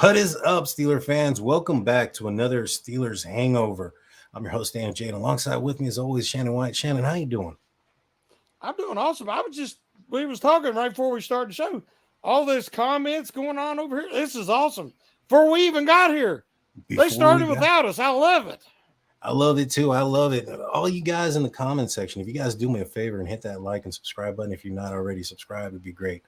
What is up, Steeler fans? Welcome back to another Steelers Hangover. I'm your host, Dan Jade. Alongside with me, as always, Shannon White. Shannon, how you doing? I'm doing awesome. We was talking right before we started the show. All this comments going on over here. This is awesome. Before we even got here, they Before we started got, without us. I love it. I love it too. I love it. All you guys in the comment section, if you guys do me a favor and hit that like and subscribe button, if you're not already subscribed, it'd be great.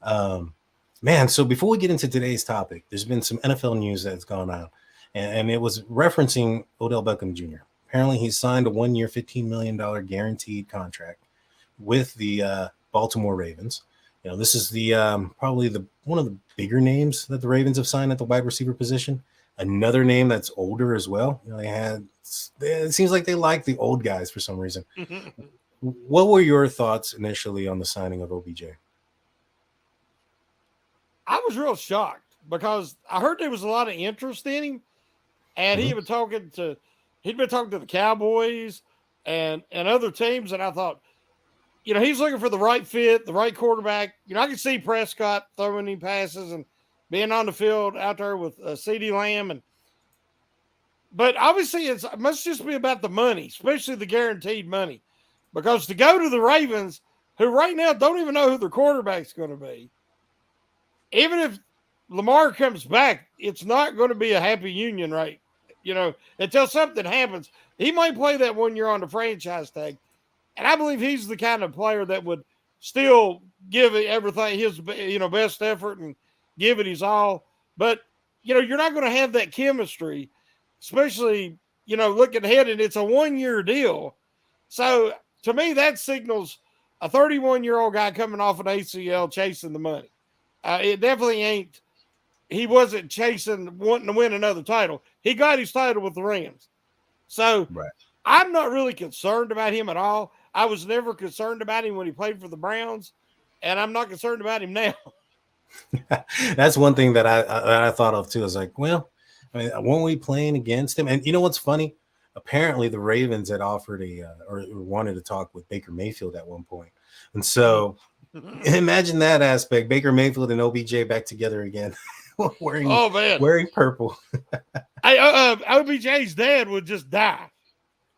Um, Man, so before we get into today's topic, there's been some NFL news that's gone on, and it was referencing Odell Beckham Jr. Apparently, he's signed a 1-year, $15 million guaranteed contract with the Baltimore Ravens. This is the probably the one of the bigger names that the Ravens have signed at the wide receiver position. Another name that's older as well. It seems like they like the old guys for some reason. What were your thoughts initially on the signing of OBJ? I was real shocked because I heard there was a lot of interest in him, and Mhm. he'd been talking to the Cowboys and other teams, and I thought, he's looking for the right fit, the right quarterback. I could see Prescott throwing him passes and being on the field out there with CeeDee Lamb, but obviously it must just be about the money, especially the guaranteed money, because to go to the Ravens, who right now don't even know who their quarterback's going to be, even if Lamar comes back, it's not going to be a happy union, right? Until something happens. He might play that 1 year on the franchise tag. And I believe he's the kind of player that would still give everything his best effort and give it his all. But, you're not going to have that chemistry, especially, looking ahead, and it's a 1 year deal. So to me, that signals a 31-year-old guy coming off an ACL chasing the money. It definitely ain't. He wasn't chasing wanting to win another title. He got his title with the Rams. So Right. I'm not really concerned about him at all. I was never concerned about him when he played for the Browns, and I'm not concerned about him now. That's one thing that I thought of too. I was like, well, I mean, weren't we playing against him? And you know what's funny? Apparently, the Ravens had offered or wanted to talk with Baker Mayfield at one point, and so imagine that aspect: Baker Mayfield and OBJ back together again, wearing Oh man, wearing purple. OBJ's dad would just die.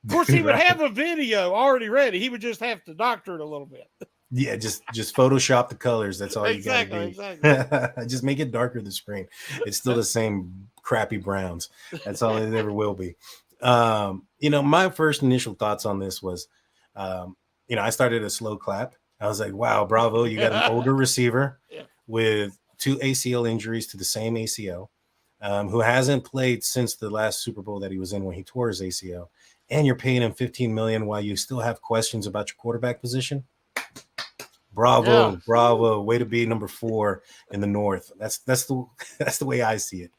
Of course, he would Right. have a video already ready. He would just have to doctor it a little bit. Yeah, just Photoshop the colors. That's all you got to Exactly. do. Just make it darker the screen. It's still the same crappy browns. That's all it ever will be. My first initial thoughts on this was, I started a slow clap. I was like, wow, bravo. You got an older receiver Yeah. with 2 ACL injuries to the same ACL, who hasn't played since the last Super Bowl that he was in when he tore his ACL. And you're paying him $15 million while you still have questions about your quarterback position. Yeah. Bravo. Way to be number 4 in the North. That's the that's the way I see it.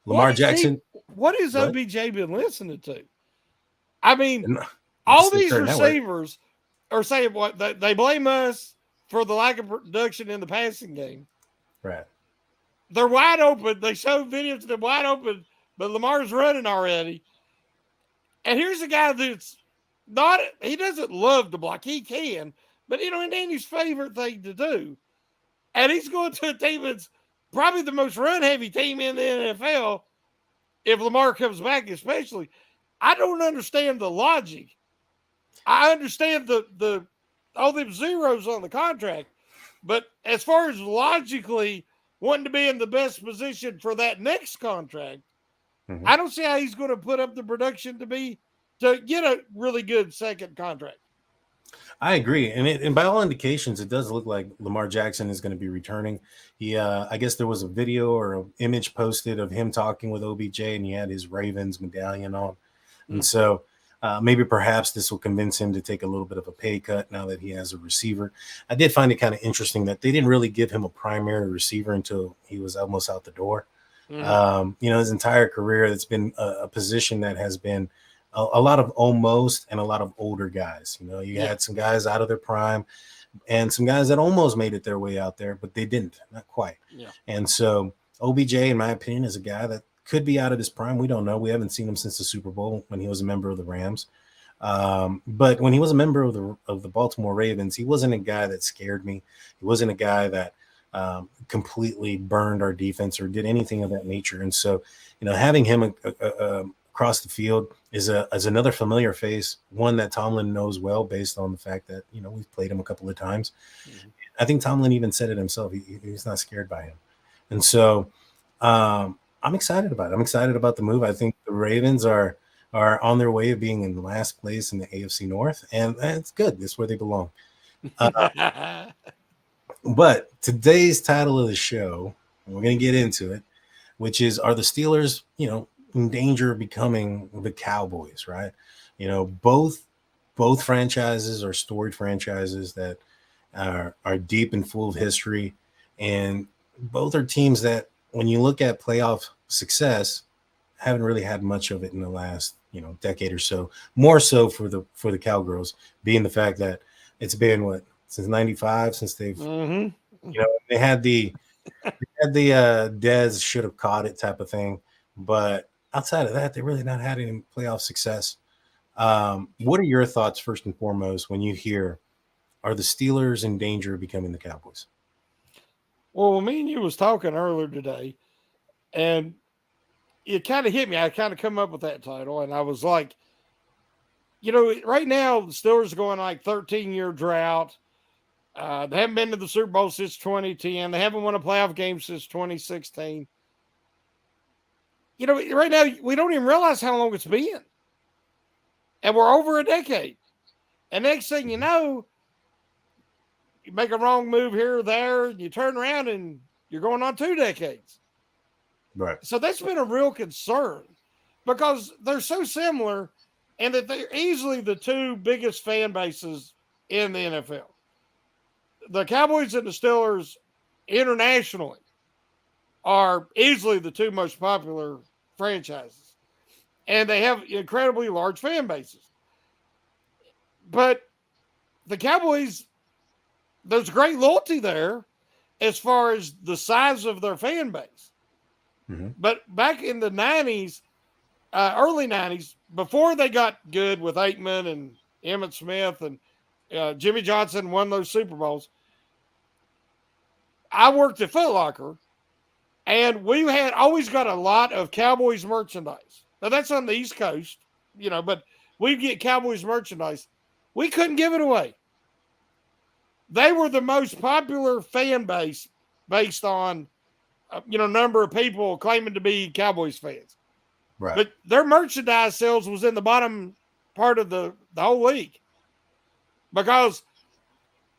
Lamar Jackson. What has What? OBJ been listening to? I mean, No, all it's the these Stern Network. receivers are saying what they blame us for the lack of production in the passing game. Right. They're wide open. They show videos of them wide open, but Lamar's running already. And here's a guy that's not, he doesn't love to block. He can, but it ain't his favorite thing to do. And he's going to a team that's probably the most run heavy team in the NFL if Lamar comes back, especially. I don't understand the logic. I understand the all them zeros on the contract, but as far as logically wanting to be in the best position for that next contract, Mm-hmm. I don't see how he's going to put up the production to get a really good second contract. I agree, and by all indications, it does look like Lamar Jackson is going to be returning. I guess there was a video or an image posted of him talking with OBJ, and he had his Ravens medallion on, and so maybe perhaps this will convince him to take a little bit of a pay cut now that he has a receiver. I did find it kind of interesting that they didn't really give him a primary receiver until he was almost out the door. His entire career, it's been a position that has been a lot of almost and a lot of older guys. You had some guys out of their prime and some guys that almost made it their way out there, but they didn't, not quite. Yeah. And so OBJ, in my opinion, is a guy that could be out of his prime. We don't know. We haven't seen him since the Super Bowl when he was a member of the Rams. But when he was a member of the Baltimore Ravens, he wasn't a guy that scared me. He wasn't a guy that completely burned our defense or did anything of that nature. And so, having him across the field is another familiar face, one that Tomlin knows well based on the fact that we've played him a couple of times. Mhm. I think Tomlin even said it himself. He's not scared by him, and so I'm excited about it. I'm excited about the move. I think the Ravens are on their way of being in last place in the AFC North, and it's good. It's where they belong. But today's title of the show, and we're going to get into it, which is, are the Steelers, in danger of becoming the Cowboys, right? Both franchises are storied franchises that are deep and full of history, and both are teams that, when you look at playoff success, haven't really had much of it in the last decade or so. More so for the Cowgirls, being the fact that it's been since '95 since they've Mhm. they had the Dez should have caught it type of thing, but outside of that, they really not had any playoff success. What are your thoughts first and foremost when you hear, are the Steelers in danger of becoming the Cowboys? Well, me and you was talking earlier today, and it kind of hit me. I kind of come up with that title, and I was like, right now the Steelers are going like 13-year drought. They haven't been to the Super Bowl since 2010. They haven't won a playoff game since 2016. Right now we don't even realize how long it's been, and we're over a decade. And next thing you know, you make a wrong move here or there, you turn around and you're going on 2 decades. Right. So that's been a real concern because they're so similar and that they're easily the two biggest fan bases in the NFL. The Cowboys and the Steelers internationally are easily the two most popular franchises, and they have incredibly large fan bases. But the Cowboys, there's great loyalty there as far as the size of their fan base. Mm-hmm. But back in the 90s, early 90s, before they got good with Aikman and Emmitt Smith and Jimmy Johnson won those Super Bowls, I worked at Foot Locker, and we had always got a lot of Cowboys merchandise. Now, that's on the East Coast, but we get Cowboys merchandise. We couldn't give it away. They were the most popular fan base based on, number of people claiming to be Cowboys fans. Right. But their merchandise sales was in the bottom part of the whole league because,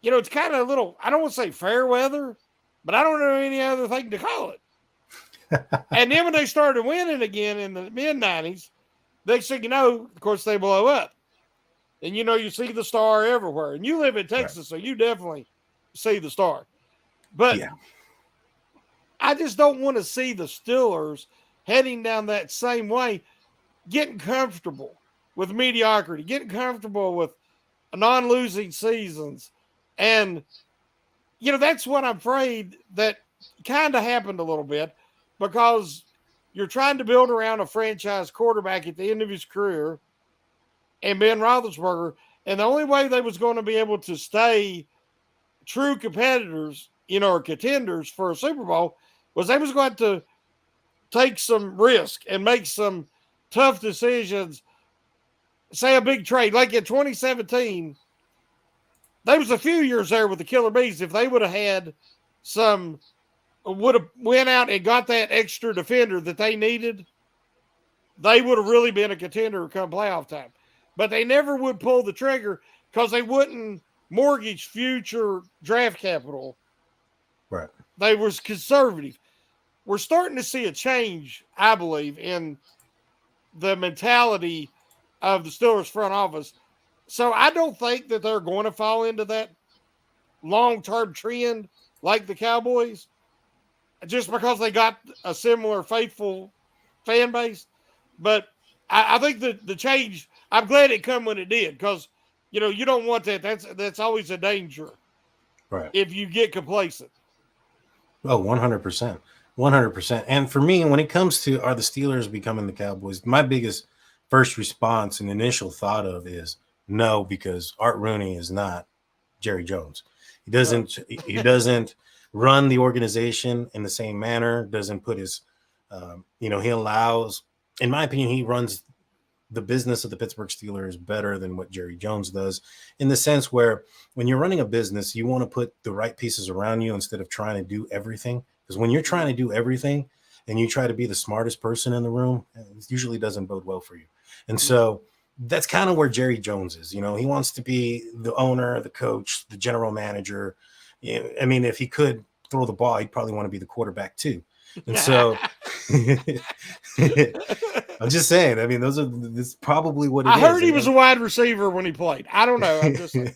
it's kind of a little, I don't want to say fair weather, but I don't know any other thing to call it. And then when they started winning again in the mid-90s, they said, of course, they blow up. And, you see the star everywhere. And you live in Texas, right, so you definitely see the star. But yeah, I just don't want to see the Steelers heading down that same way, getting comfortable with mediocrity, getting comfortable with non-losing seasons. And, that's what I'm afraid that kind of happened a little bit because you're trying to build around a franchise quarterback at the end of his career and Ben Roethlisberger. And the only way they was going to be able to stay true competitors, or contenders for a Super Bowl was they was going to take some risk and make some tough decisions. Say a big trade, like in 2017, there was a few years there with the Killer Bees. If they would have went out and got that extra defender that they needed, they would have really been a contender come playoff time. But they never would pull the trigger because they wouldn't mortgage future draft capital. Right. They was conservative. We're starting to see a change, I believe, in the mentality of the Steelers front office. So I don't think that they're going to fall into that long-term trend like the Cowboys just because they got a similar faithful fan base. But I think the change, I'm glad it come when it did because, you don't want that. That's always a danger. Right. If you get complacent. Oh, 100%. 100%. And for me, when it comes to, are the Steelers becoming the Cowboys, my biggest first response and initial thought of is no, because Art Rooney is not Jerry Jones. He doesn't run the organization in the same manner, doesn't put his, he allows, in my opinion, he runs the business of the Pittsburgh Steelers better than what Jerry Jones does, in the sense where when you're running a business, you want to put the right pieces around you instead of trying to do everything. Because when you're trying to do everything and you try to be the smartest person in the room, it usually doesn't bode well for you. And so that's kind of where Jerry Jones is. He wants to be the owner, the coach, the general manager. I mean, if he could throw the ball, he'd probably want to be the quarterback too. And so I'm just saying. I mean, this probably what it I is. heard he was a wide receiver when he played. I don't know. I'm just saying.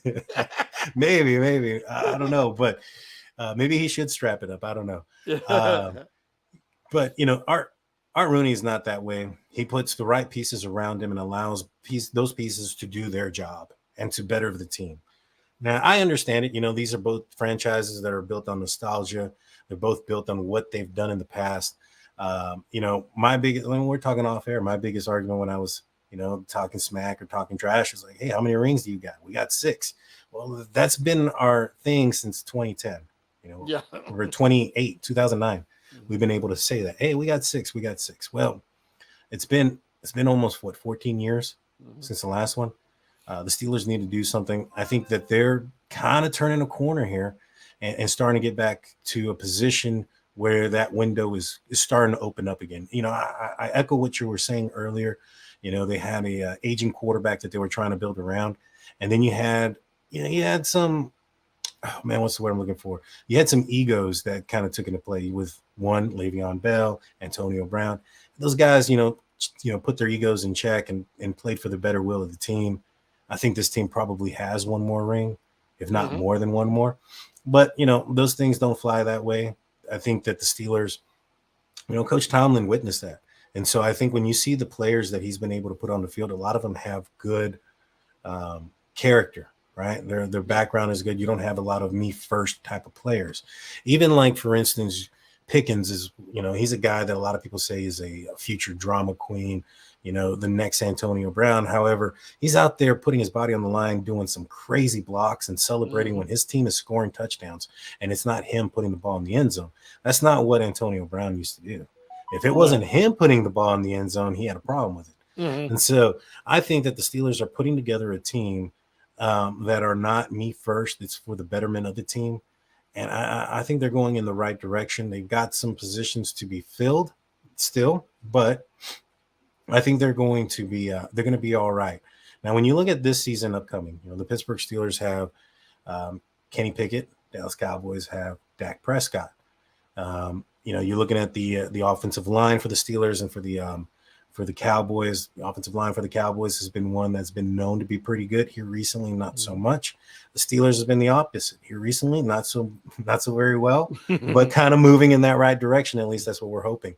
maybe I don't know, but maybe he should strap it up. I don't know. But Art Rooney is not that way. He puts the right pieces around him and allows those pieces to do their job and to better the team. Now, I understand it. These are both franchises that are built on nostalgia. They're both built on what they've done in the past. My biggest, when we're talking off air, my biggest argument when I was, talking smack or talking trash was like, hey, how many rings do you got? We got 6. Well, that's been our thing since 2010. Yeah. We're 2009. We've been able to say that, hey, we got 6. Well, it's been almost 14 years since the last one. The Steelers need to do something. I think that they're kind of turning a corner here and starting to get back to a position where that window is starting to open up again. I echo what you were saying earlier. They had a aging quarterback that they were trying to build around. And then you had some, oh man, what's the word I'm looking for? You had some egos that kind of took into play with one, Le'Veon Bell, Antonio Brown. Those guys, put their egos in check and played for the better will of the team. I think this team probably has one more ring, if not more than one more. But, those things don't fly that way. I think that the Steelers, Coach Tomlin witnessed that. And so I think when you see the players that he's been able to put on the field, a lot of them have good character, right? Their background is good. You don't have a lot of me first type of players. Even like, for instance, Pickens is, he's a guy that a lot of people say is a future drama queen, the next Antonio Brown. However, he's out there putting his body on the line, doing some crazy blocks and celebrating when his team is scoring touchdowns, and it's not him putting the ball in the end zone. That's not what Antonio Brown used to do. If it wasn't him putting the ball in the end zone, he had a problem with it. And so I think that the Steelers are putting together a team that are not me first. It's for the betterment of the team. And I think they're going in the right direction. They've got some positions to be filled still, but I think they're going to be all right. Now, when you look at this season upcoming, the Pittsburgh Steelers have Kenny Pickett. Dallas Cowboys have Dak Prescott. You're looking at the offensive line for the Steelers and for the Cowboys. The offensive line for the Cowboys has been one that's been known to be pretty good here recently, not so much. The Steelers have been the opposite here recently, not so very well, but kind of moving in that right direction. At least that's what we're hoping.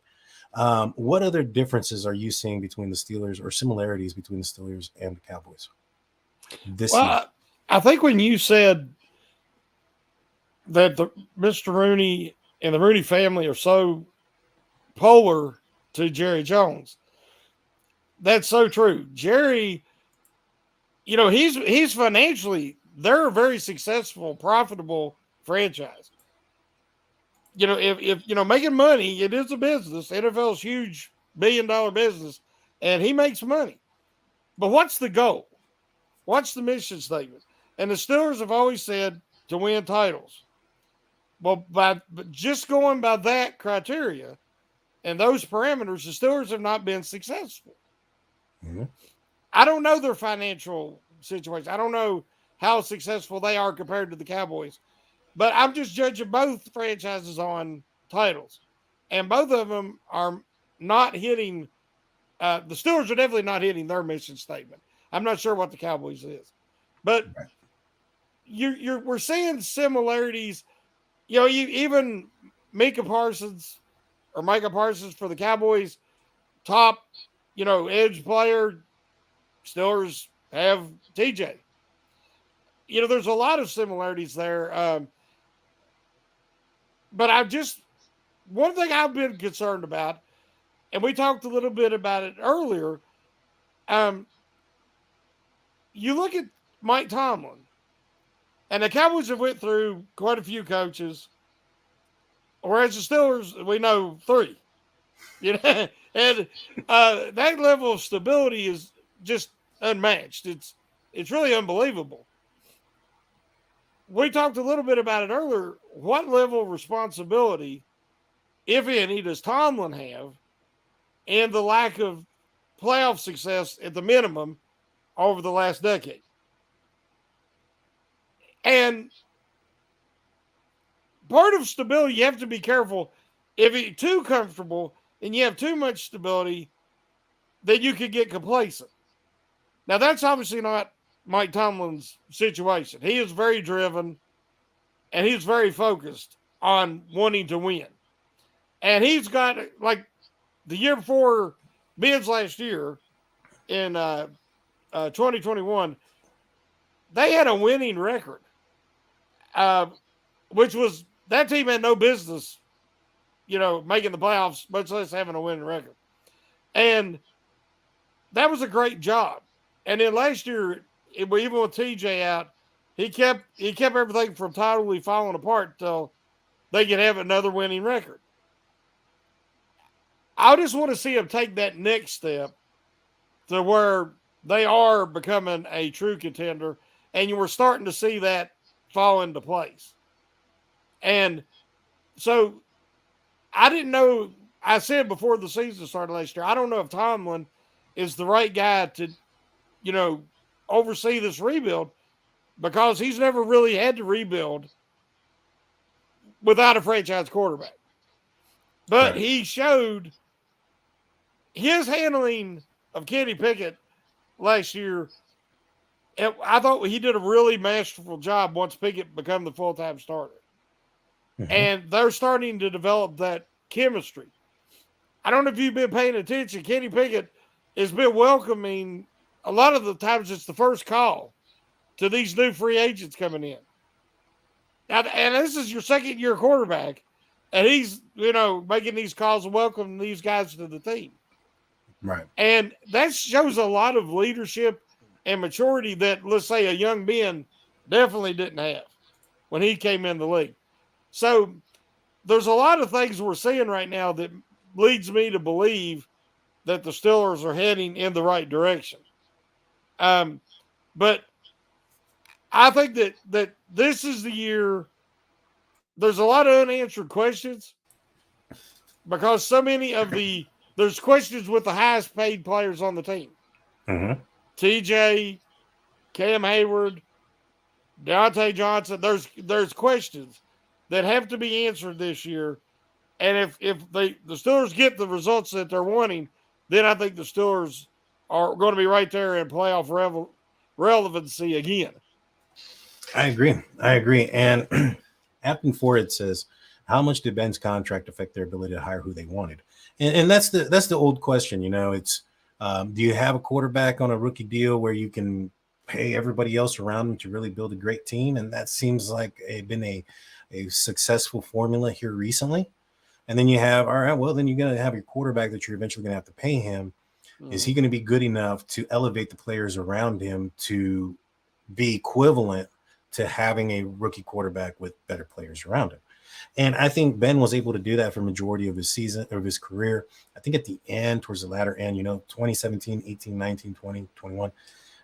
What other differences are you seeing between the Steelers, or similarities between the Steelers and the Cowboys this year? I think when you said that Mr. Rooney and the Rooney family are so polar to Jerry Jones, that's so true. Jerry, he's financially, they're a very successful, profitable franchise. If making money, it is a business. NFL's huge $1 billion business, and he makes money. But what's the goal? What's the mission statement? And the Steelers have always said to win titles. Well, but just going by that criteria and those parameters, the Steelers have not been successful. I don't know their financial situation. I don't know how successful they are compared to the Cowboys. But I'm just judging both franchises on titles. And both of them are not hitting. The Steelers are definitely not hitting their mission statement. I'm not sure what the Cowboys is. But we're seeing similarities. Even Micah Parsons for the Cowboys, top, edge player. Steelers have TJ. There's a lot of similarities there. But one thing I've been concerned about, and we talked a little bit about it earlier. You look at Mike Tomlin, and the Cowboys have went through quite a few coaches. whereas the Steelers, we know 3. You know, and that level of stability is just unmatched. It's really unbelievable. We talked a little bit about it earlier. What level of responsibility, if any, does Tomlin have, and the lack of playoff success at the minimum over the last decade? And part of stability, you have to be careful. If you're too comfortable and you have too much stability, then you could get complacent. Now, that's obviously not Mike Tomlin's situation. He is very driven, and he's very focused on wanting to win. And he's got, like, the year before Ben's last year in 2021, they had a winning record, which was that team had no business, making the playoffs, much less having a winning record. And that was a great job. And then last year, even with TJ out, he kept everything from totally falling apart till they could have another winning record. I just want to see them take that next step to where they are becoming a true contender, and you were starting to see that fall into place. And so I didn't know. I said before the season started last year, I don't know if Tomlin is the right guy to, oversee this rebuild, because he's never really had to rebuild without a franchise quarterback. But Right. he showed his handling of Kenny Pickett last year. I thought he did a really masterful job once Pickett became the full-time starter. Mm-hmm. And they're starting to develop that chemistry. I don't know if you've been paying attention. Kenny Pickett has been welcoming, a lot of the times it's the first call to these new free agents coming in. Now, and this is your second-year quarterback, and he's, making these calls and welcoming these guys to the team. Right. And that shows a lot of leadership and maturity that, let's say, a young Ben definitely didn't have when he came in the league. So there's a lot of things we're seeing right now that leads me to believe that the Steelers are heading in the right direction. But I think that this is the year. There's a lot of unanswered questions because so many of there's questions with the highest paid players on the team. Mm-hmm. TJ, Cam Hayward, Deontay Johnson. There's questions that have to be answered this year. And if the Steelers get the results that they're wanting, then I think the Steelers are going to be right there in playoff relevancy again. I agree. And Captain Ford says, how much did Ben's contract affect their ability to hire who they wanted? And that's the old question. It's do you have a quarterback on a rookie deal where you can pay everybody else around him to really build a great team? And that seems like been a successful formula here recently. And then you have, all right, well, then you're going to have your quarterback that you're eventually going to have to pay him. Mm-hmm. Is he going to be good enough to elevate the players around him to be equivalent to having a rookie quarterback with better players around him? And I think Ben was able to do that for majority of his season, of his career. I think at the end, towards the latter end, 2017, 18, 19, 20, 21,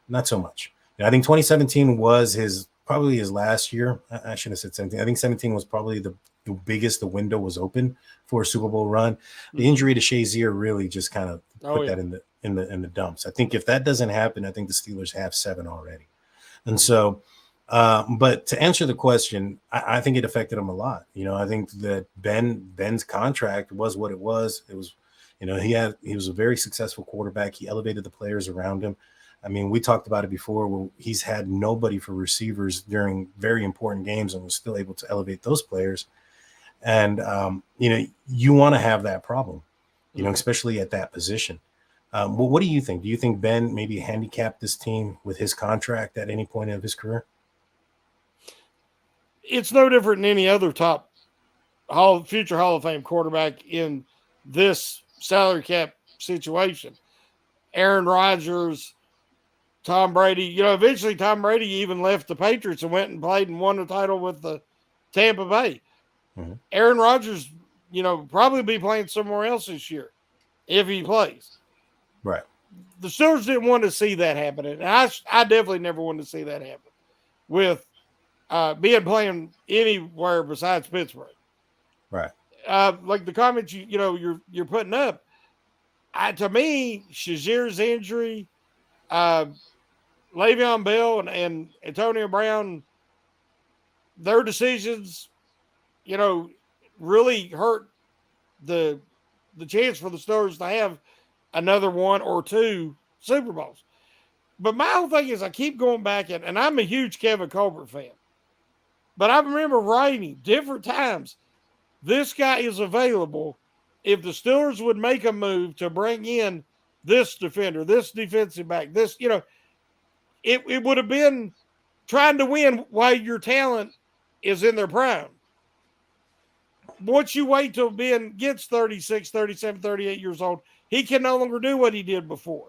not so much. I think 2017 was probably his last year. I shouldn't have said 17. I think 17 was probably the biggest the window was open for a Super Bowl run. The injury to Shazier really just kind of put that in the dumps. I think if that doesn't happen, I think the Steelers have 7 already. And so, but to answer the question, I think it affected him a lot. I think that Ben's contract was what it was. It was, he was a very successful quarterback. He elevated the players around him. I mean, we talked about it before where he's had nobody for receivers during very important games and was still able to elevate those players. And, you want to have that problem, especially at that position. What do you think? Do you think Ben maybe handicapped this team with his contract at any point of his career? It's no different than any other top future Hall of Fame quarterback in this salary cap situation. Aaron Rodgers, Tom Brady. Eventually Tom Brady even left the Patriots and went and played and won the title with the Tampa Bay. Mm-hmm. Aaron Rodgers probably be playing somewhere else this year if he plays. Right. The Steelers didn't want to see that happen. And I definitely never wanted to see that happen with being playing anywhere besides Pittsburgh. Right. Like the comments you're putting up, to me, Shazir's injury, Le'Veon Bell and Antonio Brown, their decisions, really hurt the chance for the Steelers to have another one or two Super Bowls. But my whole thing is I keep going back, and I'm a huge Kevin Colbert fan. But I remember writing different times, this guy is available. If the Steelers would make a move to bring in this defender, this defensive back, this, it would have been trying to win while your talent is in their prime. Once you wait till Ben gets 36, 37, 38 years old, he can no longer do what he did before.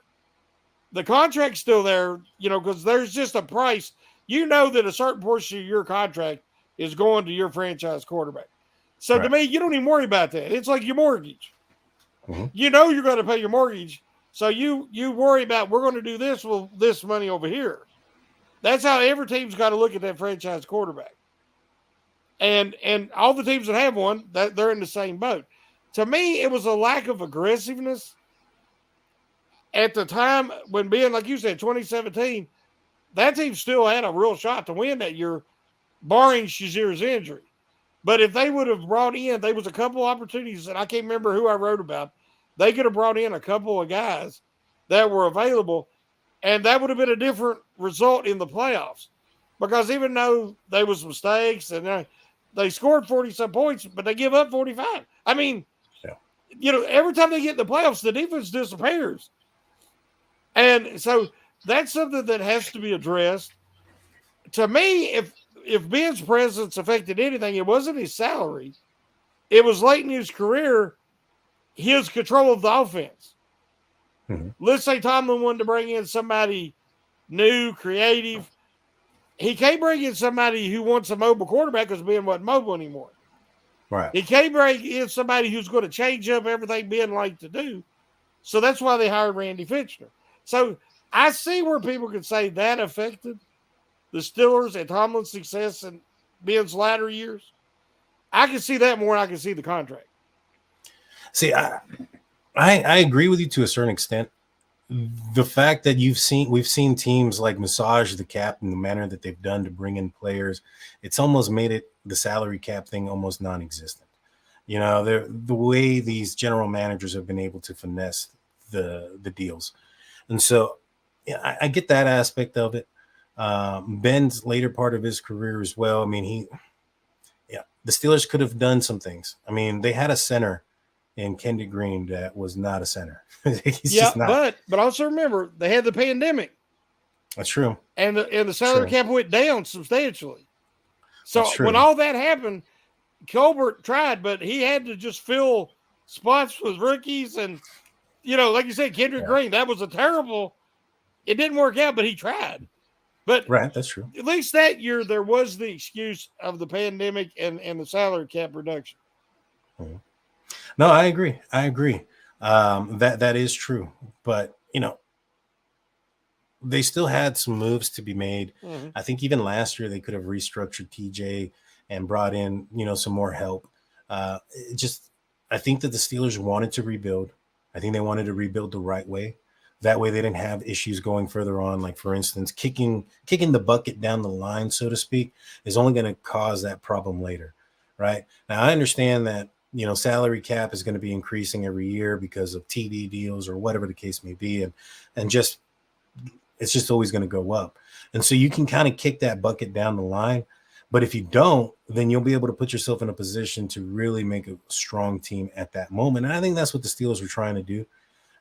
The contract's still there, because there's just a price. You know that a certain portion of your contract is going to your franchise quarterback. So to me, you don't even worry about that. It's like your mortgage. Mm-hmm. You know you're going to pay your mortgage. So you worry about, we're going to do this with this money over here. That's how every team's got to look at that franchise quarterback. And all the teams that have one, that they're in the same boat. To me, it was a lack of aggressiveness at the time when being, like you said, 2017, that team still had a real shot to win that year, barring Shazir's injury. But if they would have brought in, there was a couple opportunities, and I can't remember who I wrote about. They could have brought in a couple of guys that were available, and that would have been a different result in the playoffs. Because even though there was mistakes and they scored 40-some points, but they give up 45. I mean, every time they get in the playoffs, the defense disappears. And so that's something that has to be addressed. To me, if Ben's presence affected anything, it wasn't his salary. It was late in his career, his control of the offense. Mm-hmm. Let's say Tomlin wanted to bring in somebody new, creative. He can't bring in somebody who wants a mobile quarterback because Ben wasn't mobile anymore. Right. He can't bring in somebody who's going to change up everything Ben liked to do. So that's why they hired Randy Fitchner. So I see where people could say that affected the Steelers and Tomlin's success in Ben's latter years. I can see that more than I can see the contract. See, I agree with you to a certain extent. The fact that we've seen teams like massage the cap in the manner that they've done to bring in players, it's almost made the salary cap thing almost non-existent. The way these general managers have been able to finesse the deals. And so I get that aspect of it. Ben's later part of his career as well. I mean, the Steelers could have done some things. I mean, they had a center in Kendrick Green that was not a center. He's just not. But also remember they had the pandemic. That's true. And the salary cap went down substantially. So when all that happened, Colbert tried, but he had to just fill spots with rookies and like you said, Kendrick Green. That was it didn't work out, but he tried. But that's true. At least that year there was the excuse of the pandemic and the salary cap reduction. Mm-hmm. No, I agree. That is true. But they still had some moves to be made. Mm-hmm. I think even last year they could have restructured TJ and brought in some more help. I think that the Steelers wanted to rebuild. I think they wanted to rebuild the right way. That way they didn't have issues going further on. Like, for instance, kicking the bucket down the line, so to speak, is only going to cause that problem later, right? Now, I understand that, salary cap is going to be increasing every year because of TV deals or whatever the case may be. And it's just always going to go up. And so you can kind of kick that bucket down the line. But if you don't, then you'll be able to put yourself in a position to really make a strong team at that moment. And I think that's what the Steelers were trying to do.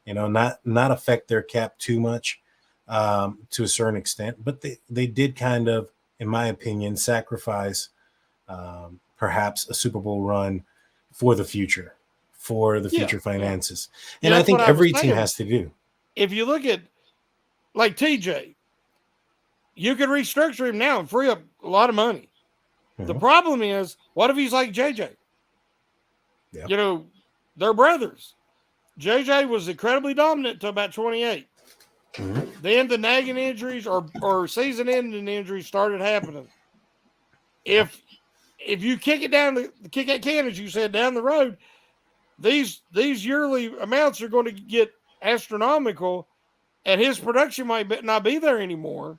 Not affect their cap too much to a certain extent, but they did kind of, in my opinion, sacrifice perhaps a Super Bowl run for the future finances. And I think every team has to do. If you look at like TJ, you could restructure him now and free up a lot of money. Mm-hmm. The problem is, what if he's like JJ? Yeah. You know, they're brothers. JJ was incredibly dominant to about 28. Mm-hmm. Then the nagging injuries or season ending injuries started happening. Yeah. If you kick it down the kick that can, as you said, down the road, these yearly amounts are going to get astronomical, and his production might not be there anymore.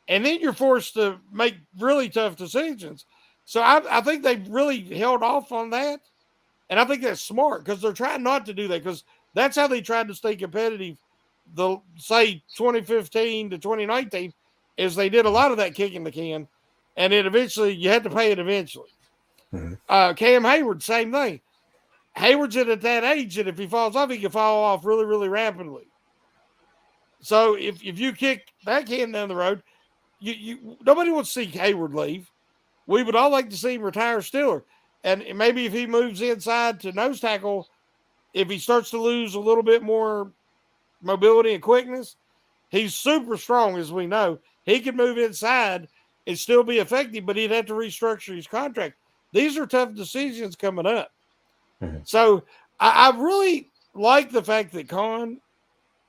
And then you're forced to make really tough decisions. So I think they've really held off on that, and I think that's smart because they're trying not to do that because that's how they tried to stay competitive. The say 2015 to 2019 is they did a lot of that kicking the can, and it eventually you had to pay it eventually. Mm-hmm. Cam Hayward, same thing. Hayward's at that age that if he falls off, he can fall off really, really rapidly. So if you kick that can down the road, you nobody wants to see Hayward leave. We would all like to see him retire Steeler. And maybe if he moves inside to nose tackle, if he starts to lose a little bit more mobility and quickness, he's super strong, as we know. He could move inside and still be effective, but he'd have to restructure his contract. These are tough decisions coming up. Mm-hmm. So I really like the fact that Khan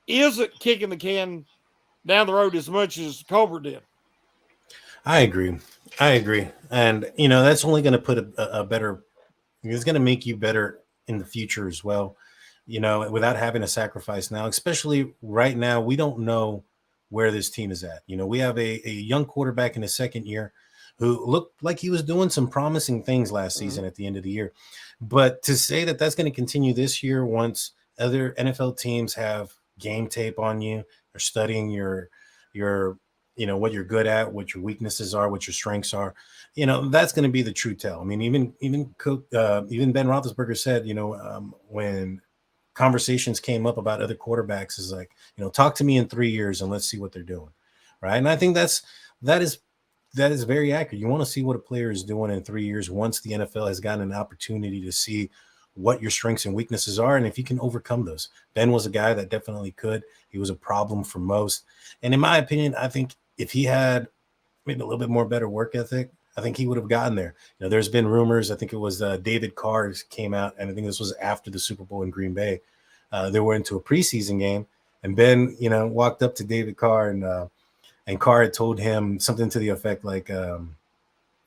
isn't kicking the can down the road as much as Colbert did. I agree. I agree. And, you know, that's only going to put a better, it's going to make you better in the future as well, you know, without having to sacrifice now, especially right now. We don't know where this team is at. You know, we have a young quarterback in his second year who looked like he was doing some promising things last season at the end of the year. But to say that that's going to continue this year once other NFL teams have game tape on you, they're studying your you know what you're good at, what your weaknesses are, what your strengths are. You know that's going to be the true tell. I mean, even Ben Roethlisberger said, you know, when conversations came up about other quarterbacks, is like, you know, talk to me in 3 years and let's see what they're doing, right? And I think that is that is very accurate. You want to see what a player is doing in 3 years once the NFL has gotten an opportunity to see what your strengths and weaknesses are and if you can overcome those. Ben was a guy that definitely could. He was a problem for most. And in my opinion, I think if he had maybe a little bit more better work ethic, I think he would have gotten there. You know, there's been rumors. I think it was David Carr came out, and I think this was after the Super Bowl in Green Bay. They were into a preseason game, and Ben, you know, walked up to David Carr, and Carr had told him something to the effect like, you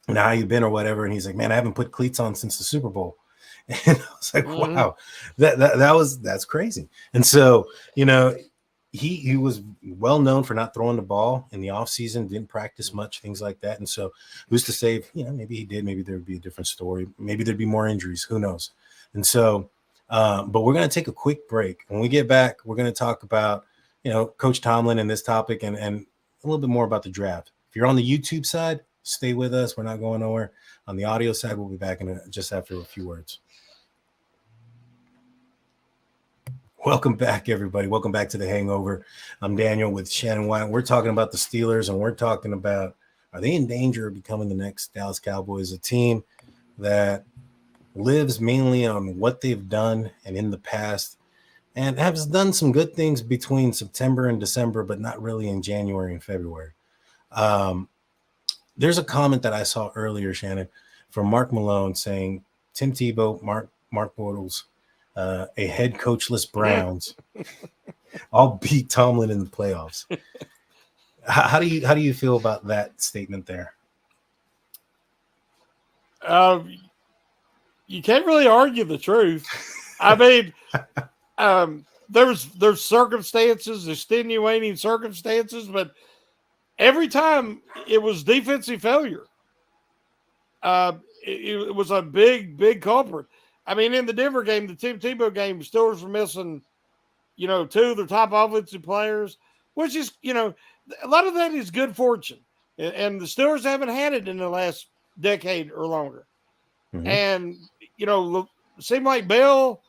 know, how you been or whatever, and he's like, man, I haven't put cleats on since the Super Bowl. And I was like, wow, that's crazy. And so, you know, he was well known for not throwing the ball in the offseason, didn't practice much, things like that. And so who's to say, you know, maybe he did, maybe there'd be a different story. Maybe there'd be more injuries. Who knows? And so, but we're going to take a quick break. When we get back, we're going to talk about, you know, Coach Tomlin and this topic and a little bit more about the draft. If you're on the YouTube side, stay with us. We're not going nowhere. On the audio side, we'll be back just after a few words. Welcome back, everybody. Welcome back to the Hangover. I'm Daniel with Shannon White. We're talking about the Steelers, and we're talking about, are they in danger of becoming the next Dallas Cowboys, a team that lives mainly on what they've done and in the past, and has done some good things between September and December, but not really in January and February. There's a comment that I saw earlier, Shannon, from Mark Malone saying, Tim Tebow, Mark Bortles, a head coachless Browns all beat Tomlin in the playoffs. How do you feel about that statement there? You can't really argue the truth. I mean, there's circumstances, extenuating circumstances, but every time it was defensive failure. It was a big culprit. I mean, in the Denver game, the Tim Tebow game, Steelers were missing, you know, two of their top offensive players, which is, you know, a lot of that is good fortune. And the Steelers haven't had it in the last decade or longer. Mm-hmm. And, you know, it seemed like Bell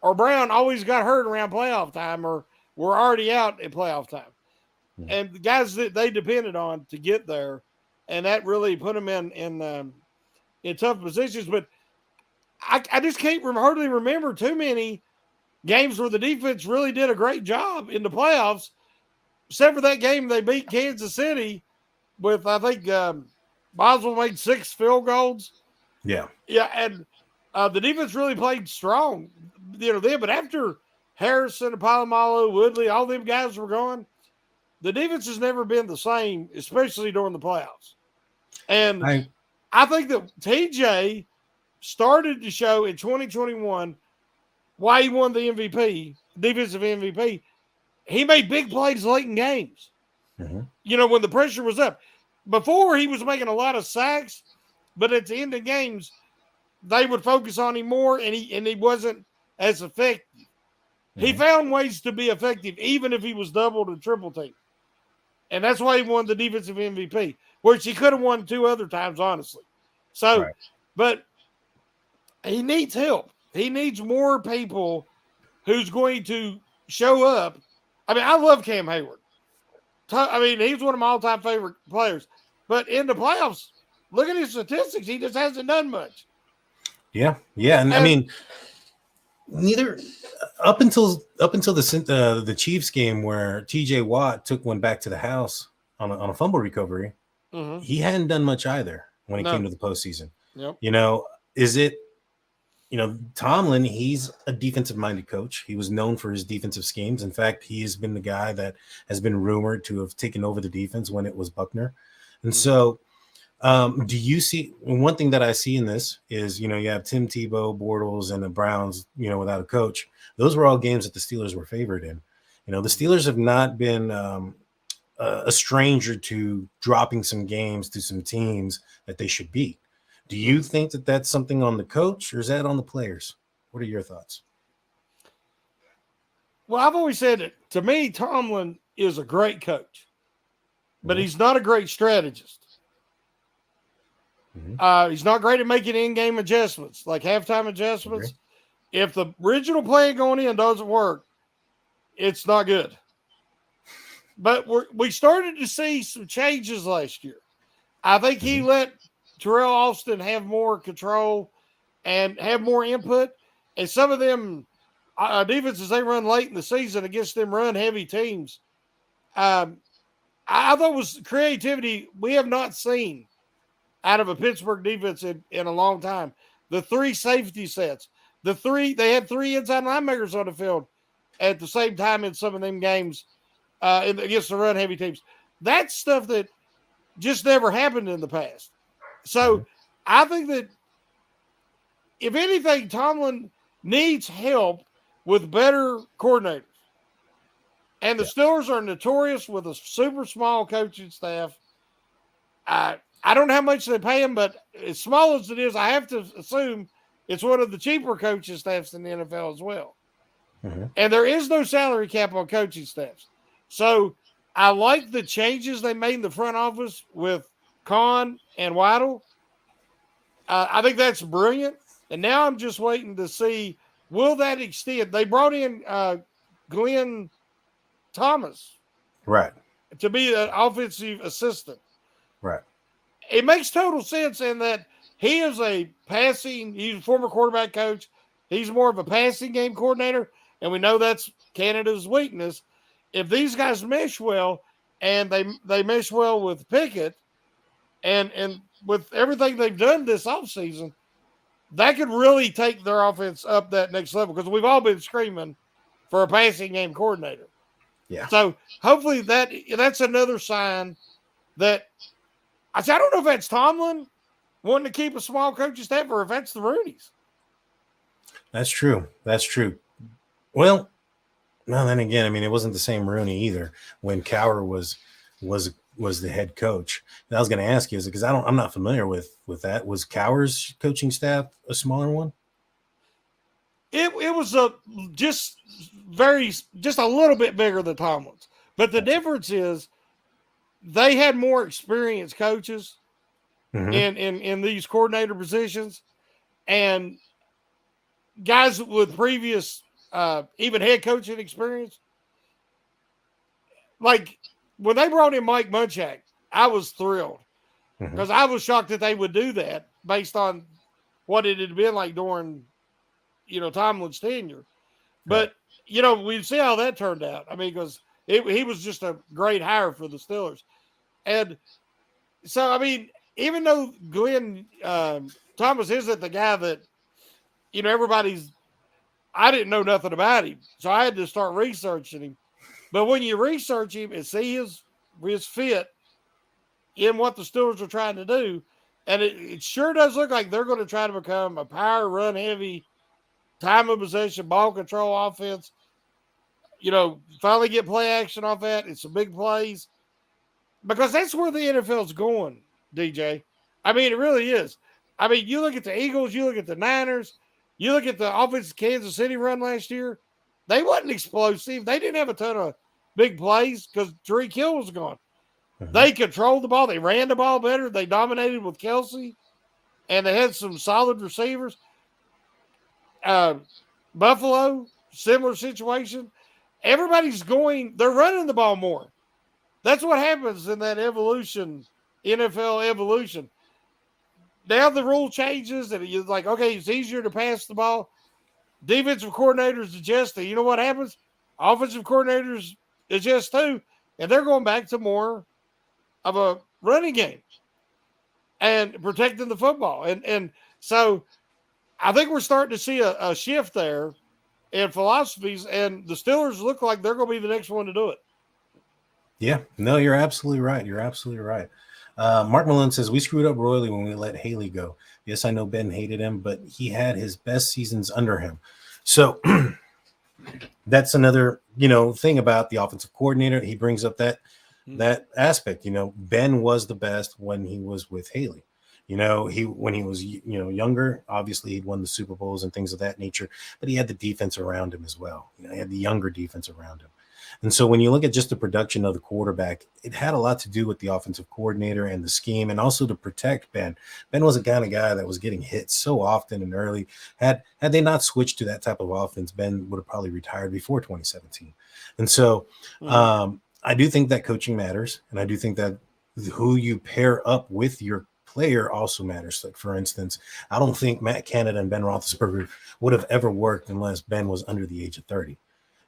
or Brown always got hurt around playoff time or were already out at playoff time. Mm-hmm. And the guys that they depended on to get there, and that really put them in tough positions. But I just can't hardly remember too many games where the defense really did a great job in the playoffs, except for that game they beat Kansas City with, I think, Boswell made 6 field goals. Yeah. Yeah, and The defense really played strong, then. But after Harrison, Palomalo, Woodley, all them guys were gone, the defense has never been the same, especially during the playoffs. And I think that TJ started to show in 2021 why he won the MVP, defensive MVP. He made big plays late in games. Mm-hmm. When the pressure was up. Before, he was making a lot of sacks, but at the end of games, they would focus on him more, and he wasn't as effective. Mm-hmm. He found ways to be effective, even if he was doubled and triple teamed. And that's why he won the defensive MVP, which he could have won 2 other times, honestly. So, But he needs help. He needs more people who's going to show up. I mean, I love Cam Hayward. I mean, he's one of my all-time favorite players. But in the playoffs, look at his statistics. He just hasn't done much. Yeah. And I mean, neither up until the Chiefs game where T.J. Watt took one back to the house on a fumble recovery, he hadn't done much either when it came to the postseason. Yep. Is it? Tomlin, he's a defensive-minded coach. He was known for his defensive schemes. In fact, he has been the guy that has been rumored to have taken over the defense when it was Buckner. And so do you see – one thing that I see in this is, you have Tim Tebow, Bortles, and the Browns, without a coach. Those were all games that the Steelers were favored in. The Steelers have not been a stranger to dropping some games to some teams that they should beat. Do you think that that's something on the coach, or is that on the players? What are your thoughts? Well, I've always said it. To me, Tomlin is a great coach, but he's not a great strategist. He's not great at making in-game adjustments, like halftime adjustments. Okay. If the original play going in doesn't work, it's not good. But we started to see some changes last year. I think he let Terrell Austin have more control and have more input. And some of them defenses they run late in the season against them run-heavy teams, I thought was creativity we have not seen out of a Pittsburgh defense in a long time. The 3 safety sets. They had 3 inside linebackers on the field at the same time in some of them games against the run-heavy teams. That's stuff that just never happened in the past. So I think that if anything, Tomlin needs help with better coordinators. And the Steelers are notorious with a super small coaching staff. I don't know how much they pay him, but as small as it is, I have to assume it's one of the cheaper coaching staffs in the NFL as well. And there is no salary cap on coaching staffs. So I like the changes they made in the front office with Kahn and Waddle. I think that's brilliant. And now I'm just waiting to see, will that extend? They brought in Glenn Thomas to be an offensive assistant. It makes total sense in that he is he's a former quarterback coach. He's more of a passing game coordinator, and we know that's Canada's weakness. If these guys mesh well, and they mesh well with Pickett, and with everything they've done this offseason, that could really take their offense up that next level, because we've all been screaming for a passing game coordinator. Yeah. So hopefully that's another sign that I don't know if that's Tomlin wanting to keep a small coaching staff or if that's the Rooneys. That's true. Well, then again, I mean, it wasn't the same Rooney either when Cowher was the head coach. And I was going to ask you, is it because I'm not familiar with that. Was Cowher's coaching staff a smaller one? It was just a little bit bigger than Tomlin's. But the difference is they had more experienced coaches in these coordinator positions, and guys with previous even head coaching experience. Like when they brought in Mike Munchak, I was thrilled because I was shocked that they would do that based on what it had been like during, Tomlin's tenure. But, we see how that turned out. I mean, because he was just a great hire for the Steelers. And so, I mean, even though Glenn Thomas isn't the guy that I didn't know nothing about him, so I had to start researching him. But when you research him and see his fit in what the Steelers are trying to do, and it sure does look like they're going to try to become a power run heavy, time of possession, ball control offense. Finally get play action off that. It's some big plays because that's where the NFL's going, DJ. I mean, it really is. I mean, you look at the Eagles, you look at the Niners, you look at the offense Kansas City run last year. They wasn't explosive. They didn't have a ton of big plays because Tyreek Hill was gone. Mhm. They controlled the ball. They ran the ball better. They dominated with Kelsey, and they had some solid receivers. Buffalo, similar situation. They're running the ball more. That's what happens in that evolution, NFL evolution. Now the rule changes, and you're like, okay, it's easier to pass the ball. Defensive coordinators adjust. You know what happens? Offensive coordinators adjust too, and they're going back to more of a running game and protecting the football. And so I think we're starting to see a shift there in philosophies, and the Steelers look like they're going to be the next one to do it. Yeah, no, you're absolutely right. You're absolutely right. Mark Malone says, we screwed up royally when we let Haley go. Yes, I know Ben hated him, but he had his best seasons under him. So that's another, thing about the offensive coordinator. He brings up that aspect. Ben was the best when he was with Haley. When he was younger, obviously he'd won the Super Bowls and things of that nature, but he had the defense around him as well. He had the younger defense around him. And so when you look at just the production of the quarterback, it had a lot to do with the offensive coordinator and the scheme, and also to protect Ben. Ben was a kind of guy that was getting hit so often and early. Had they not switched to that type of offense, Ben would have probably retired before 2017. And so I do think that coaching matters, and I do think that who you pair up with your player also matters. Like, for instance, I don't think Matt Canada and Ben Roethlisberger would have ever worked unless Ben was under the age of 30.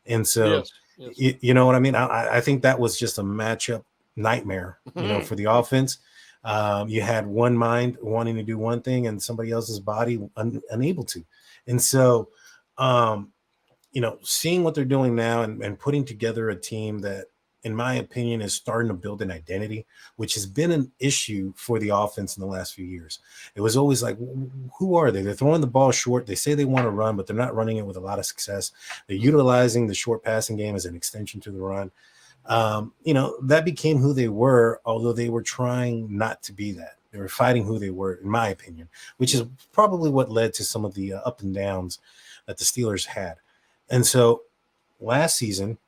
And so, yes. you know what I mean? I think that was just a matchup nightmare, for the offense. You had one mind wanting to do one thing and somebody else's body unable to. And so, seeing what they're doing now and putting together a team that, in my opinion, is starting to build an identity, which has been an issue for the offense in the last few years. It was always like, who are they? They're throwing the ball short. They say they want to run, but they're not running it with a lot of success. They're utilizing the short passing game as an extension to the run. That became who they were, although they were trying not to be that. They were fighting who they were, in my opinion, which is probably what led to some of the up and downs that the Steelers had. And so last season,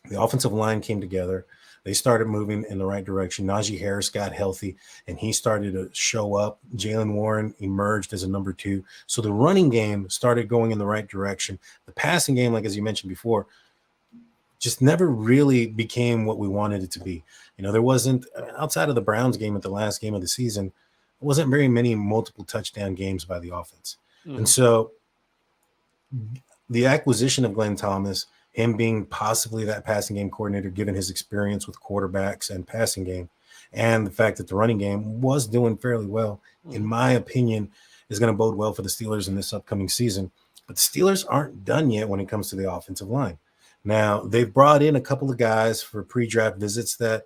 the offensive line came together. They started moving in the right direction. Najee Harris got healthy, and he started to show up. Jalen Warren emerged as a number 2. So the running game started going in the right direction. The passing game, like as you mentioned before, just never really became what we wanted it to be. There wasn't, outside of the Browns game at the last game of the season, there wasn't very many multiple touchdown games by the offense. And so the acquisition of Glenn Thomas, him being possibly that passing game coordinator, given his experience with quarterbacks and passing game, and the fact that the running game was doing fairly well, in my opinion, is going to bode well for the Steelers in this upcoming season. But the Steelers aren't done yet when it comes to the offensive line. Now, they've brought in a couple of guys for pre-draft visits that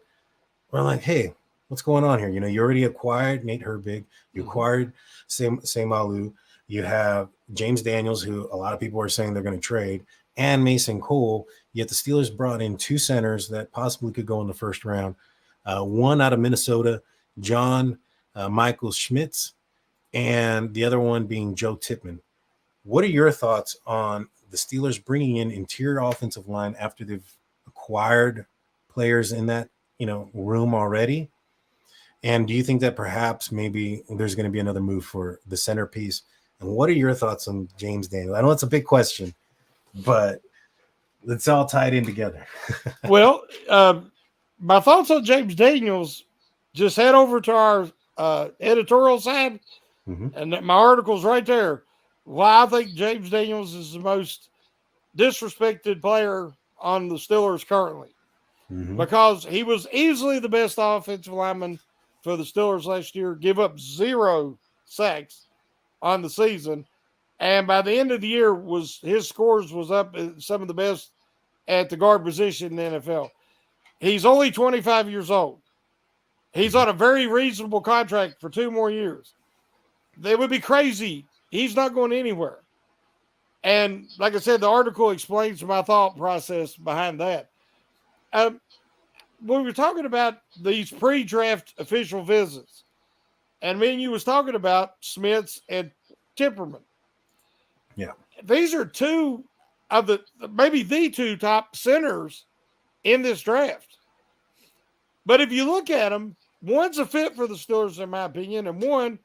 were like, hey, what's going on here? You already acquired Nate Herbig. You acquired Sam Alou. You have James Daniels, who a lot of people are saying they're going to trade, and Mason Cole. Yet the Steelers brought in 2 centers that possibly could go in the first round. One out of Minnesota, John Michael Schmitz, and the other one being Joe Tippmann. What are your thoughts on the Steelers bringing in interior offensive line after they've acquired players in that room already? And do you think that perhaps maybe there's going to be another move for the centerpiece? And what are your thoughts on James Daniels? I know it's a big question, but it's all tied in together. Well, my thoughts on James Daniels, just head over to our editorial side, and my article's right there. Why I think James Daniels is the most disrespected player on the Steelers currently. Because he was easily the best offensive lineman for the Steelers last year, give up 0 sacks on the season. And by the end of the year, his scores was up some of the best at the guard position in the NFL. He's only 25 years old. He's on a very reasonable contract for 2 more years. They would be crazy. He's not going anywhere. And like I said, the article explains my thought process behind that. When we were talking about these pre-draft official visits, and me and you was talking about Smiths and Temperman. Yeah. These are two of maybe the 2 top centers in this draft. But if you look at them, one's a fit for the Steelers, in my opinion, and one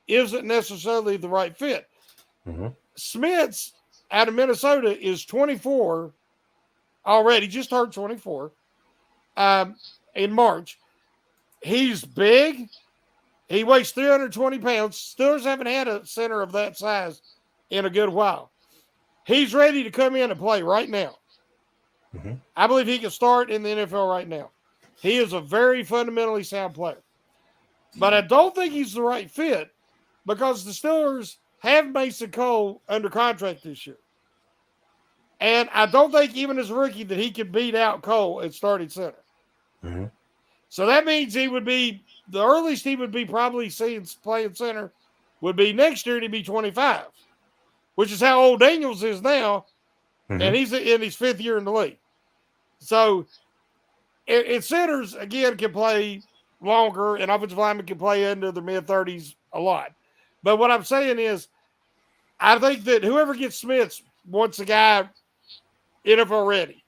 isn't necessarily the right fit. Mm-hmm. Smiths out of Minnesota is 24 already, just turned 24 in March. He's big. He weighs 320 pounds. Steelers haven't had a center of that size in a good while. He's ready to come in and play right now. Mm-hmm. I believe he can start in the NFL right now. He is a very fundamentally sound player. But I don't think he's the right fit because the Steelers have Mason Cole under contract this year. And I don't think even as a rookie that he could beat out Cole at starting center. Mm-hmm. So that means he would be, the earliest he would be probably seen playing center would be next year, and he'd be 25, which is how old Daniels is now. Mm-hmm. And he's in his 5th year in the league. So and centers, again, can play longer, and offensive linemen can play into the mid-30s a lot. But what I'm saying is, I think that whoever gets Smiths wants a guy NFL ready.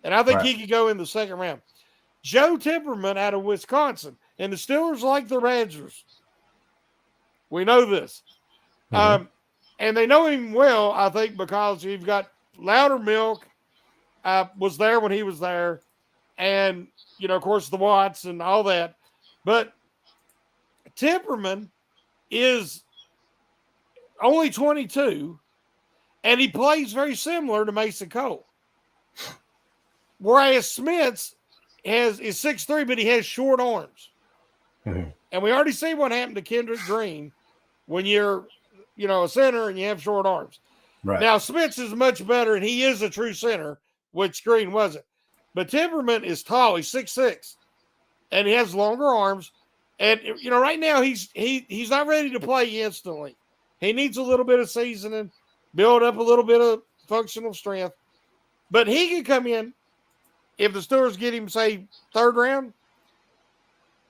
And I think he could go in the 2nd round. Joe Temperman out of Wisconsin, and the Steelers like the Badgers. We know this. Mm-hmm. And they know him well, I think, because you've got Loudermilk was there when he was there. And, of course, the Watts and all that. But Temperman is only 22, and he plays very similar to Mason Cole. Whereas Smiths is 6'3", but he has short arms. Mm-hmm. And we already see what happened to Kendrick Green when you're, a center and you have short arms. Right. Now, Smiths is much better, and he is a true center, which Green wasn't. But Temperman is tall. He's 6'6", and he has longer arms. And, right now he's not ready to play instantly. He needs a little bit of seasoning, build up a little bit of functional strength. But he can come in, if the Steelers get him, say, 3rd round,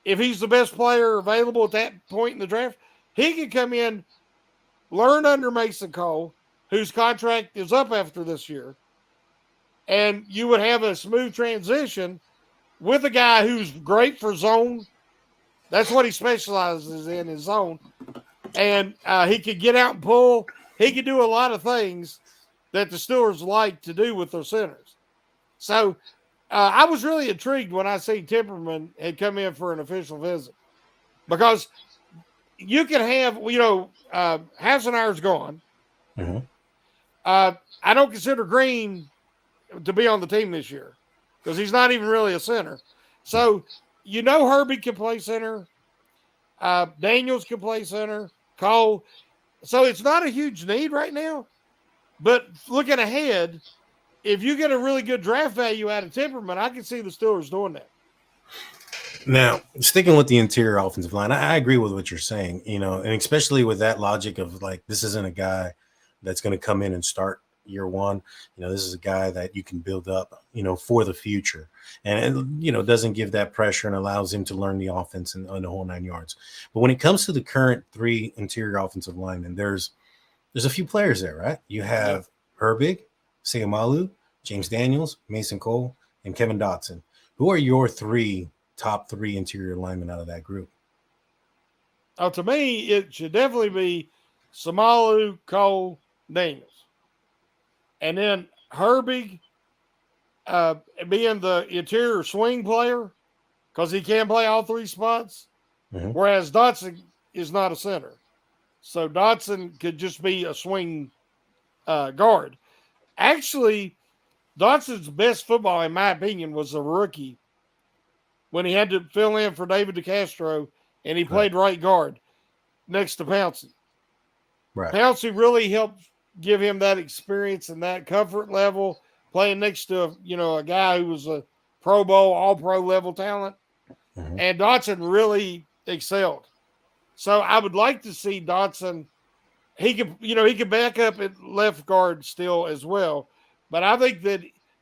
if he's the best player available at that point in the draft, he can come in, learn under Mason Cole, whose contract is up after this year, and you would have a smooth transition with a guy who's great for zone. That's what he specializes in, is zone. And he could get out and pull. He could do a lot of things that the Steelers like to do with their centers. So I was really intrigued when I see Temperman had come in for an official visit, because you can have, Hassenauer's gone. Mm-hmm. I don't consider Green to be on the team this year because he's not even really a center. So, Herbie can play center. Daniels can play center. Cole. So it's not a huge need right now. But looking ahead, if you get a really good draft value out of Temperman, I can see the Steelers doing that. Now, sticking with the interior offensive line, I agree with what you're saying, and especially with that logic of, like, this isn't a guy that's going to come in and start year one. This is a guy that you can build up, for the future, and doesn't give that pressure and allows him to learn the offense and the whole 9 yards. But when it comes to the current 3 interior offensive linemen, there's a few players there, right? You have Herbig, Seumalo, James Daniels, Mason Cole, and Kevin Dotson. Who are your top 3 interior linemen out of that group? Oh, to me, it should definitely be Seumalo, Cole, Daniels. And then Herbig being the interior swing player, because he can play all 3 spots, whereas Dotson is not a center. So Dotson could just be a swing guard. Actually, Dotson's best football, in my opinion, was a rookie when he had to fill in for David DeCastro, and he played right guard next to Pouncey. Right. Pouncey really helped give him that experience and that comfort level playing next to a guy who was a Pro Bowl, All Pro level talent, Mm-hmm. and Dotson really excelled. So I would like to see Dotson. He could back up at left guard still as well, but I think that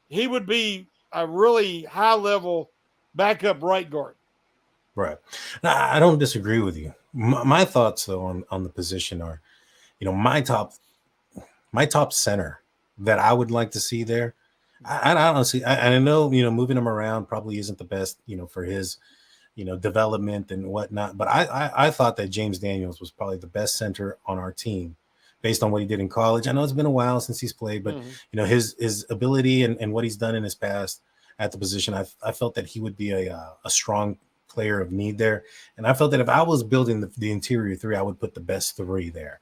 he would be a really high level backup right guard. Right. Now, I don't disagree with you. My thoughts though on the position are, my top center that I would like to see there. I honestly, I know moving him around probably isn't the best for his development and whatnot. But I thought that James Daniels was probably the best center on our team based on what he did in college. I know it's been a while since he's played, but Mm-hmm. his ability and what he's done in his past at the position, I felt that he would be a strong player of need there. And I felt that if I was building the interior three, I would put the best three there.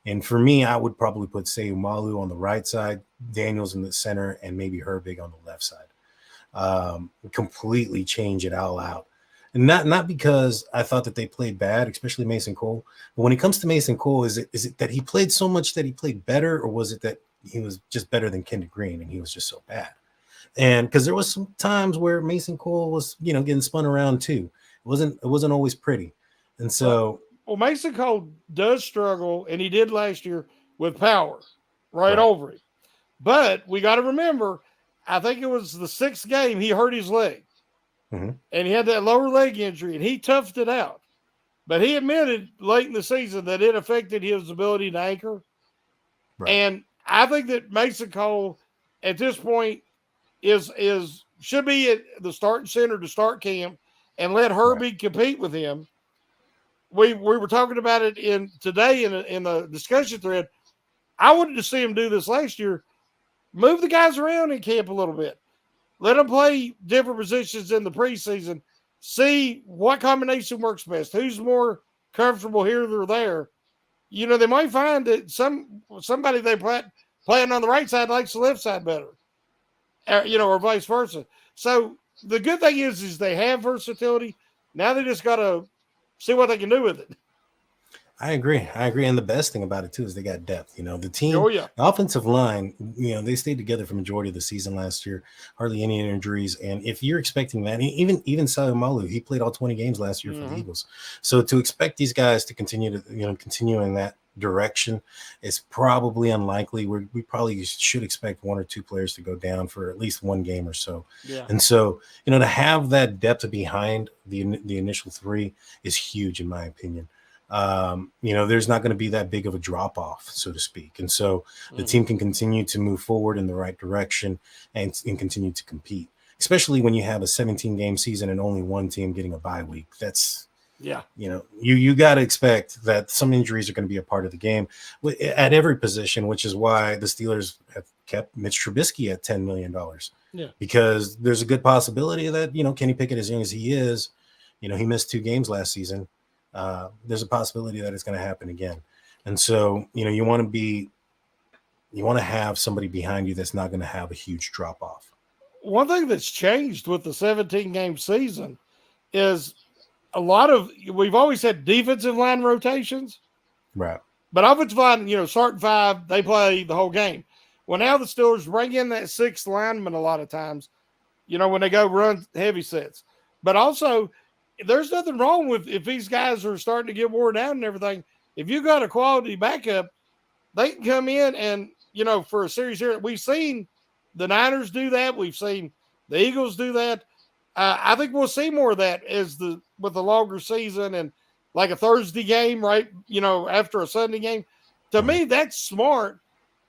And for me, I would probably put say Malu on the right side, Daniels in the center, and maybe Herbig on the left side. Completely change it all out. And not because I thought that they played bad, especially Mason Cole. But when it comes to Mason Cole, is it that he played so much that he played better, or was it that he was just better than Kendrick Green and he was just so bad? And because there was some times where Mason Cole was, getting spun around too. It wasn't always pretty. And Well, so well, Mason Cole does struggle, and he did last year with power right right. over him. But we got to remember, I think it was the sixth game he hurt his leg, Hmm. and he had that lower leg injury, and he toughed it out. But he admitted late in the season that it affected his ability to anchor. Right. And I think that Mason Cole at this point is should be at the starting center to start camp and let Right. Herbie compete with him. We were talking about it today in the discussion thread. I wanted to see him do this last year. Move the guys around in camp a little bit. Let them play different positions in the preseason. See what combination works best. Who's more comfortable here or there. They might find that somebody they playing on the right side likes the left side better, or vice versa. So the good thing is they have versatility. Now they just got to see what they can do with it. I agree. I agree. And the best thing about it too is they got depth. The Oh team, yeah. the offensive line, they stayed together for majority of the season last year. Hardly any injuries. And if you're expecting that, even Sayamalu, he played all 20 games last year for the Mm-hmm. Eagles. So to expect these guys to continue in that direction is probably unlikely. We probably should expect one or two players to go down for at least one game or so. Yeah. And so, to have that depth behind the initial three is huge in my opinion. There's not going to be that big of a drop off, so to speak. And so the Mm-hmm. team can continue to move forward in the right direction and continue to compete, especially when you have a 17-game season and only one team getting a bye week. That's, Yeah. you got to expect that some injuries are going to be a part of the game at every position, which is why the Steelers have kept Mitch Trubisky at $10 million Yeah. because there's a good possibility that, Kenny Pickett, as young as he is, he missed 2 games last season. There's a possibility that it's going to happen again. And so, you want to have somebody behind you that's not going to have a huge drop off. One thing that's changed with the 17-game season is we've always had defensive line rotations, Right. but offensive line, starting five, they play the whole game. Well, now the Steelers bring in that sixth lineman a lot of times, when they go run heavy sets. But also, there's nothing wrong with if these guys are starting to get worn down and everything. If you got a quality backup, they can come in and, for a series here. We've seen the Niners do that. We've seen the Eagles do that. I think we'll see more of that with the longer season and like a Thursday game, right? After a Sunday game. To Mhm. me, that's smart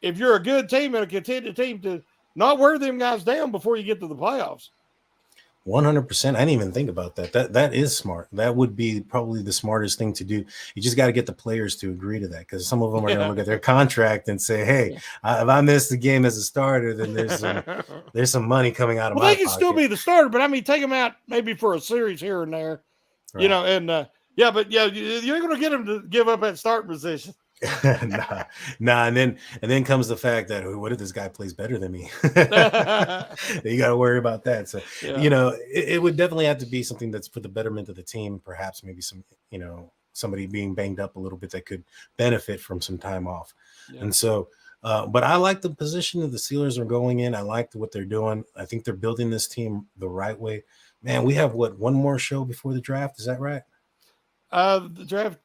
if you're a good team and a contended team to not wear them guys down before you get to the playoffs. 100%. I didn't even think about that. That is smart. That would be probably the smartest thing to do. You just got to get the players to agree to that because some of them are going to Yeah. look at their contract and say, "Hey, Yeah. if I miss the game as a starter, then there's some money coming out of Well, my they can still pocket." be the starter, but I mean, take them out maybe for a series here and there, Right. and yeah, but yeah, you ain't going to get them to give up that starting position. nah, and then comes the fact that what if this guy plays better than me? Yeah. You got to worry about that. So it would definitely have to be something that's for the betterment of the team. Perhaps maybe somebody being banged up a little bit that could benefit from some time off. Yeah. And so But I like the position that the Steelers are going in. I like what they're doing. I think they're building this team the right way. Man, we have one more show before the draft. Is that right? The draft,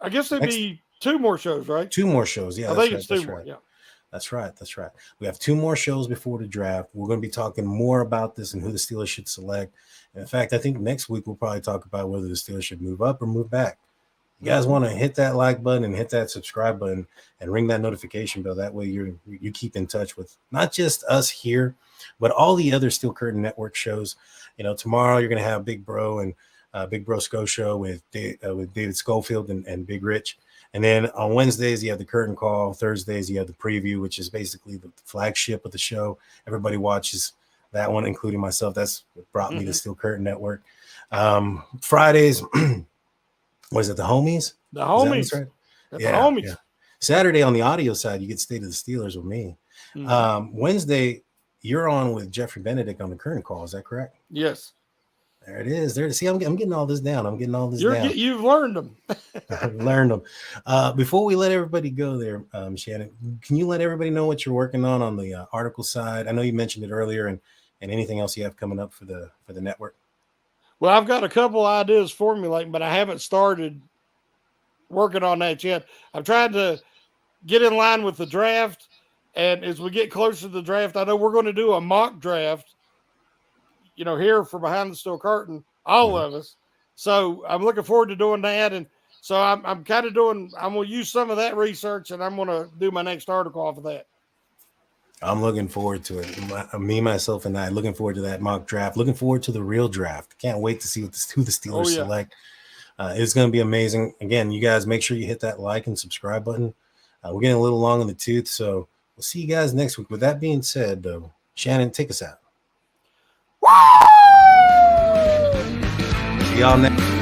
I guess there'd be 2 more shows, right? 2 more shows. Yeah, I that's think right. it's 2 That's more. right. Yeah. That's right. That's right. We have 2 more shows before the draft. We're going to be talking more about this and who the Steelers should select. And in fact, I think next week we'll probably talk about whether the Steelers should move up or move back. You guys want to hit that like button and hit that subscribe button and ring that notification bell. That way you keep in touch with not just us here, but all the other Steel Curtain Network shows. Tomorrow you're going to have Big Bro and Big Bro Sco Show with David Schofield and Big Rich. And then on Wednesdays, you have the curtain call. Thursdays, you have the preview, which is basically the flagship of the show. Everybody watches that one, including myself. That's what brought me to Steel Curtain Network. Fridays, was it the homies? The homies. Right? Yeah, the homies. Yeah. Saturday on the audio side, you get State of the Steelers with me. Wednesday, you're on with Jeffrey Benedict on the curtain call. Is that correct? Yes. There it is. There. See, I'm getting all this down. You've learned them. I've learned them. Before we let everybody go there, Shannon, can you let everybody know what you're working on the article side? I know you mentioned it earlier, and anything else you have coming up for the network. Well, I've got a couple ideas formulating, but I haven't started working on that yet. I'm trying to get in line with the draft, and as we get closer to the draft, I know we're going to do a mock draft. Here for Behind the Steel Curtain, all of us. So I'm looking forward to doing that. And so I'm going to use some of that research, and I'm going to do my next article off of that. I'm looking forward to it. Me, myself, and I looking forward to that mock draft. Looking forward to the real draft. Can't wait to see who the Steelers select. It's going to be amazing. Again, you guys make sure you hit that like and subscribe button. We're getting a little long in the tooth, so we'll see you guys next week. With that being said, though, Shannon, take us out. See y'all next.